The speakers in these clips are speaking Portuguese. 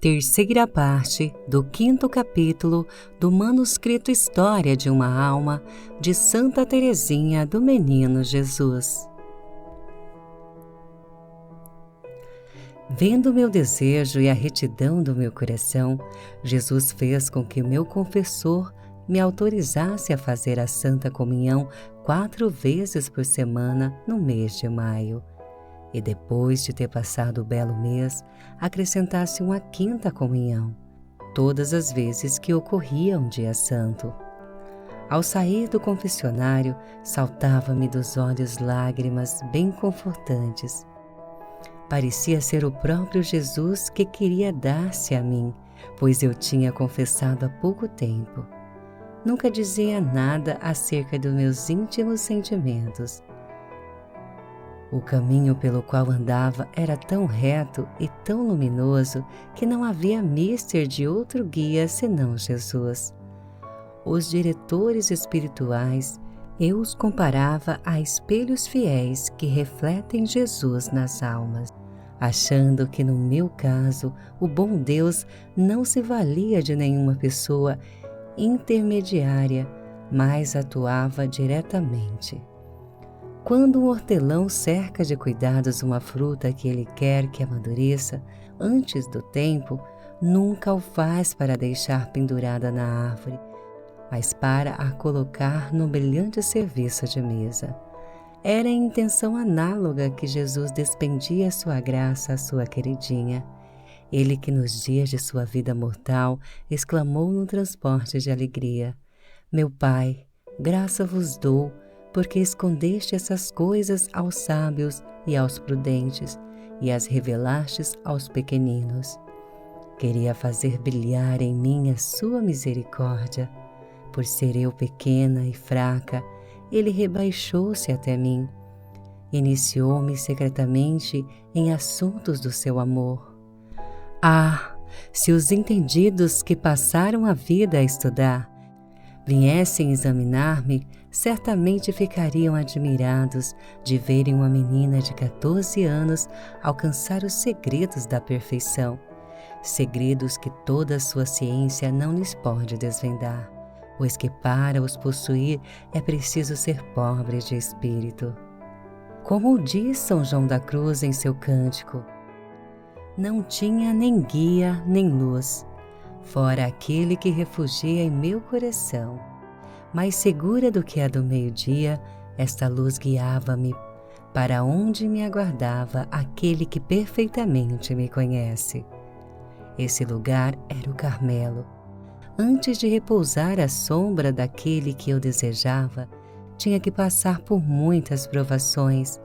Terceira parte do 5º capítulo do manuscrito História de uma Alma de Santa Teresinha do Menino Jesus. Vendo meu desejo e a retidão do meu coração, Jesus fez com que meu confessor me autorizasse a fazer a Santa Comunhão 4 vezes por semana no mês de maio. E depois de ter passado o belo mês, acrescentasse uma 5ª comunhão, todas as vezes que ocorria um dia santo. Ao sair do confessionário, saltava-me dos olhos lágrimas bem confortantes. Parecia ser o próprio Jesus que queria dar-se a mim, pois eu tinha confessado há pouco tempo. Nunca dizia nada acerca dos meus íntimos sentimentos. O caminho pelo qual andava era tão reto e tão luminoso que não havia mister de outro guia senão Jesus. Os diretores espirituais eu os comparava a espelhos fiéis que refletem Jesus nas almas, achando que no meu caso o bom Deus não se valia de nenhuma pessoa intermediária, mas atuava diretamente. Quando um hortelão cerca de cuidados uma fruta que ele quer que amadureça antes do tempo, nunca o faz para deixar pendurada na árvore, mas para a colocar no brilhante serviço de mesa. Era em intenção análoga que Jesus despendia sua graça à sua queridinha. Ele que nos dias de sua vida mortal exclamou no transporte de alegria: "Meu Pai, graça vos dou, porque escondeste essas coisas aos sábios e aos prudentes, e as revelastes aos pequeninos." Queria fazer brilhar em mim a sua misericórdia. Por ser eu pequena e fraca, ele rebaixou-se até mim. Iniciou-me secretamente em assuntos do seu amor. Ah, se os entendidos que passaram a vida a estudar viessem examinar-me, certamente ficariam admirados de verem uma menina de 14 anos alcançar os segredos da perfeição, segredos que toda a sua ciência não lhes pode desvendar, pois que para os possuir é preciso ser pobre de espírito. Como o diz São João da Cruz em seu cântico: "Não tinha nem guia nem luz, fora aquele que refugia em meu coração. Mais segura do que a do meio-dia, esta luz guiava-me, para onde me aguardava aquele que perfeitamente me conhece." Esse lugar era o Carmelo. Antes de repousar à sombra daquele que eu desejava, tinha que passar por muitas provações,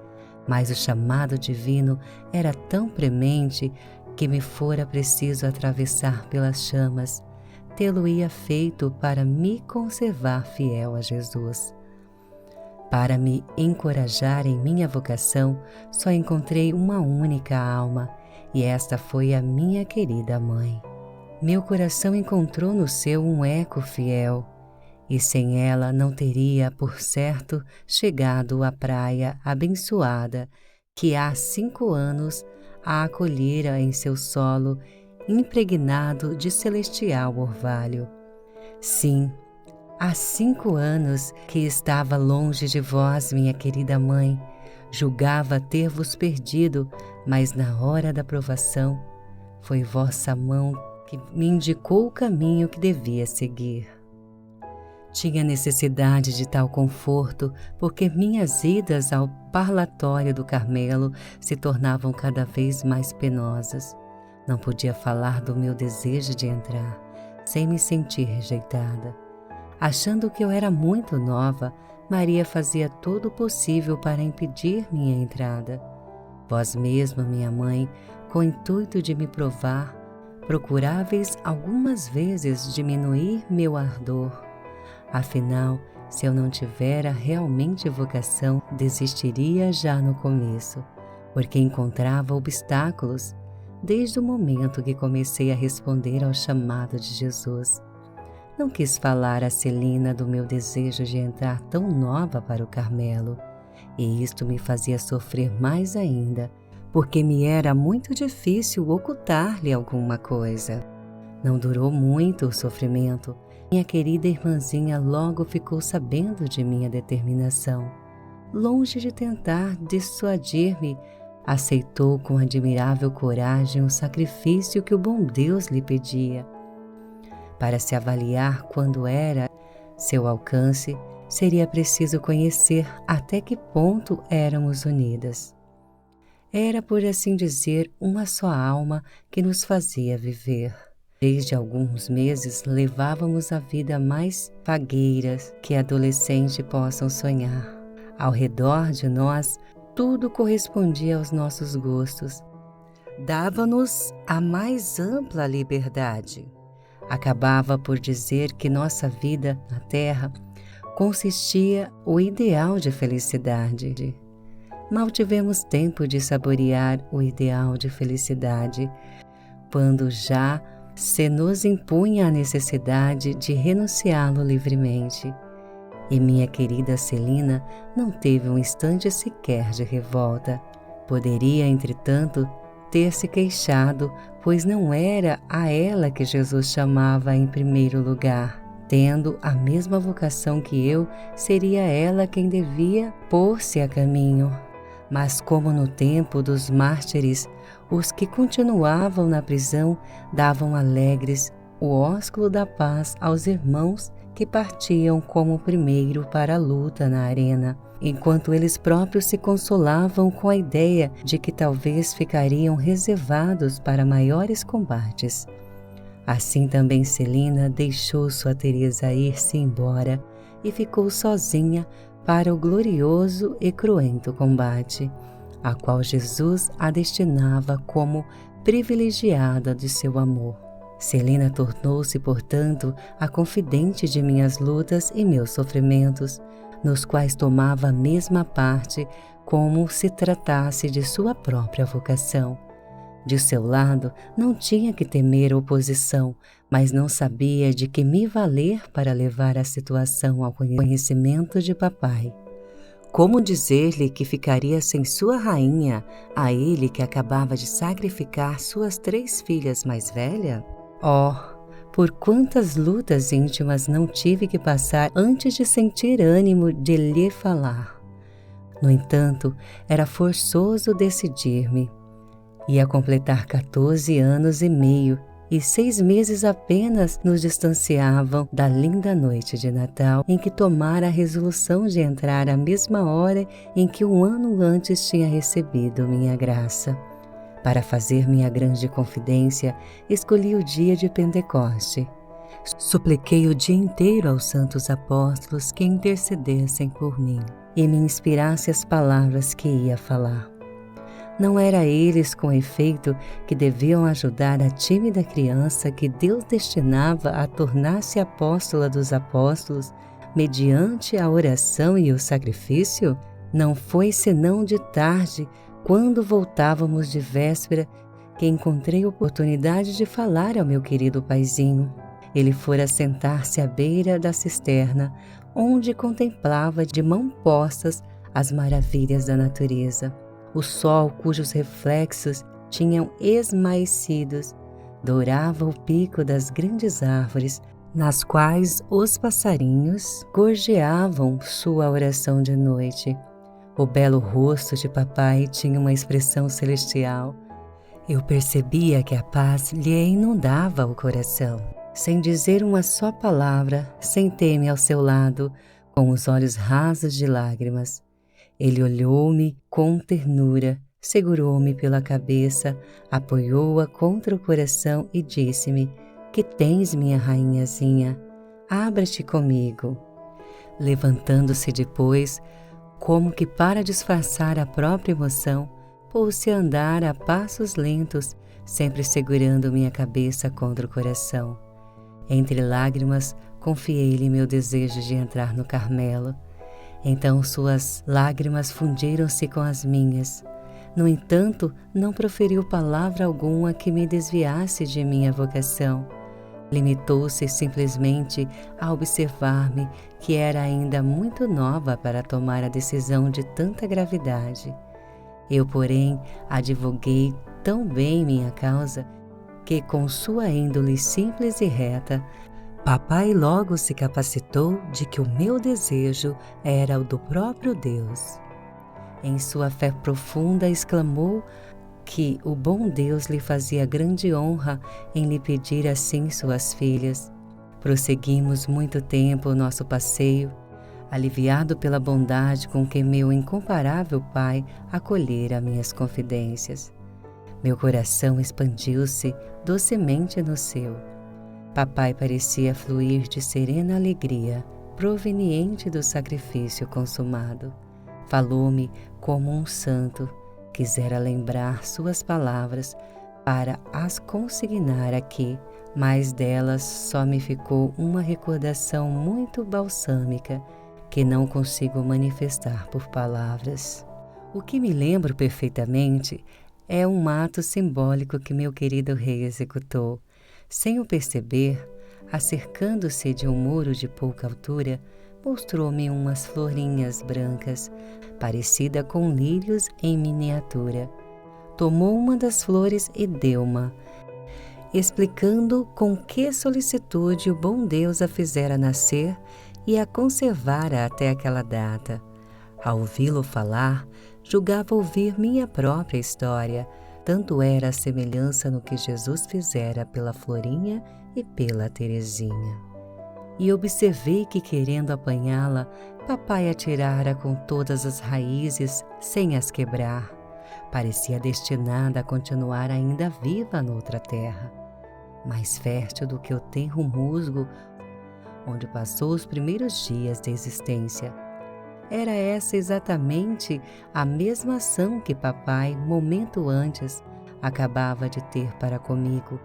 mas o chamado divino era tão premente que me fora preciso atravessar pelas chamas, tê-lo-ia feito para me conservar fiel a Jesus. Para me encorajar em minha vocação, só encontrei uma única alma, e esta foi a minha querida mãe. Meu coração encontrou no seu um eco fiel, e sem ela não teria, por certo, chegado à praia abençoada que há 5 anos a acolhera em seu solo impregnado de celestial orvalho. Sim, há 5 anos que estava longe de vós, minha querida mãe. Julgava ter-vos perdido, mas na hora da provação foi vossa mão que me indicou o caminho que devia seguir. Tinha necessidade de tal conforto, porque minhas idas ao parlatório do Carmelo se tornavam cada vez mais penosas. Não podia falar do meu desejo de entrar, sem me sentir rejeitada. Achando que eu era muito nova, Maria fazia todo o possível para impedir minha entrada. Vós mesma, minha mãe, com o intuito de me provar, procuráveis algumas vezes diminuir meu ardor. Afinal, se eu não tivera realmente vocação, desistiria já no começo, porque encontrava obstáculos desde o momento que comecei a responder ao chamado de Jesus. Não quis falar a Celina do meu desejo de entrar tão nova para o Carmelo, e isto me fazia sofrer mais ainda, porque me era muito difícil ocultar-lhe alguma coisa. Não durou muito o sofrimento. Minha querida irmãzinha logo ficou sabendo de minha determinação. Longe de tentar dissuadir-me, aceitou com admirável coragem o sacrifício que o bom Deus lhe pedia. Para se avaliar quando era seu alcance, seria preciso conhecer até que ponto éramos unidas. Era, por assim dizer, uma só alma que nos fazia viver. Desde alguns meses levávamos a vida mais fagueira que adolescentes possam sonhar. Ao redor de nós, tudo correspondia aos nossos gostos. Dava-nos a mais ampla liberdade. Acabava por dizer que nossa vida na Terra consistia o ideal de felicidade. Mal tivemos tempo de saborear o ideal de felicidade, quando já se nos impunha a necessidade de renunciá-lo livremente. E minha querida Celina não teve um instante sequer de revolta. Poderia, entretanto, ter se queixado, pois não era a ela que Jesus chamava em primeiro lugar. Tendo a mesma vocação que eu, seria ela quem devia pôr-se a caminho. Mas como no tempo dos mártires, os que continuavam na prisão davam alegres o ósculo da paz aos irmãos que partiam como primeiro para a luta na arena, enquanto eles próprios se consolavam com a ideia de que talvez ficariam reservados para maiores combates. Assim também Celina deixou sua Teresa ir-se embora e ficou sozinha para o glorioso e cruento combate, a qual Jesus a destinava como privilegiada de seu amor. Celina tornou-se, portanto, a confidente de minhas lutas e meus sofrimentos, nos quais tomava a mesma parte, como se tratasse de sua própria vocação. De seu lado, não tinha que temer oposição, mas não sabia de que me valer para levar a situação ao conhecimento de papai. Como dizer-lhe que ficaria sem sua rainha, a ele que acabava de sacrificar suas 3 filhas mais velhas? Oh, por quantas lutas íntimas não tive que passar antes de sentir ânimo de lhe falar. No entanto, era forçoso decidir-me. Ia completar 14 anos e meio e 6 meses apenas nos distanciavam da linda noite de Natal em que tomara a resolução de entrar à mesma hora em que um ano antes tinha recebido minha graça. Para fazer minha grande confidência, escolhi o dia de Pentecoste. Supliquei o dia inteiro aos santos apóstolos que intercedessem por mim e me inspirasse as palavras que ia falar. Não era eles, com efeito, que deviam ajudar a tímida criança que Deus destinava a tornar-se apóstola dos apóstolos mediante a oração e o sacrifício? Não foi senão de tarde, quando voltávamos de véspera, que encontrei oportunidade de falar ao meu querido paizinho. Ele fora sentar-se à beira da cisterna, onde contemplava de mãos postas as maravilhas da natureza. O sol, cujos reflexos tinham esmaecidos, dourava o pico das grandes árvores, nas quais os passarinhos gorjeavam sua oração de noite. O belo rosto de papai tinha uma expressão celestial. Eu percebia que a paz lhe inundava o coração. Sem dizer uma só palavra, sentei-me ao seu lado, com os olhos rasos de lágrimas. Ele olhou-me com ternura, segurou-me pela cabeça, apoiou-a contra o coração e disse-me: "Que tens, minha rainhazinha? Abra-te comigo." Levantando-se depois, como que para disfarçar a própria emoção, pôs-se a andar a passos lentos, sempre segurando minha cabeça contra o coração. Entre lágrimas, confiei-lhe meu desejo de entrar no Carmelo. Então suas lágrimas fundiram-se com as minhas. No entanto, não proferiu palavra alguma que me desviasse de minha vocação. Limitou-se simplesmente a observar-me que era ainda muito nova para tomar a decisão de tanta gravidade. Eu, porém, advoguei tão bem minha causa que, com sua índole simples e reta, papai logo se capacitou de que o meu desejo era o do próprio Deus. Em sua fé profunda, exclamou que o bom Deus lhe fazia grande honra em lhe pedir assim suas filhas. Prosseguimos muito tempo o nosso passeio, aliviado pela bondade com que meu incomparável pai acolhera minhas confidências. Meu coração expandiu-se docemente no seu. Papai parecia fluir de serena alegria, proveniente do sacrifício consumado. Falou-me como um santo, quisera lembrar suas palavras para as consignar aqui, mas delas só me ficou uma recordação muito balsâmica que não consigo manifestar por palavras. O que me lembro perfeitamente é um ato simbólico que meu querido rei executou. Sem o perceber, acercando-se de um muro de pouca altura, mostrou-me umas florinhas brancas, parecida com lírios em miniatura. Tomou uma das flores e deu-ma, explicando com que solicitude o bom Deus a fizera nascer e a conservara até aquela data. Ao ouvi-lo falar, julgava ouvir minha própria história, tanto era a semelhança no que Jesus fizera pela Florinha e pela Terezinha. E observei que, querendo apanhá-la, papai a tirara com todas as raízes, sem as quebrar. Parecia destinada a continuar ainda viva noutra terra, mais fértil do que o tenro musgo onde passou os primeiros dias de existência. Era essa exatamente a mesma ação que papai, momento antes, acabava de ter para comigo,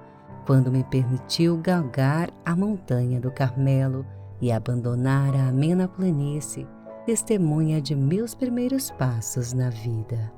quando me permitiu galgar a montanha do Carmelo e abandonar a amena planície, testemunha de meus primeiros passos na vida.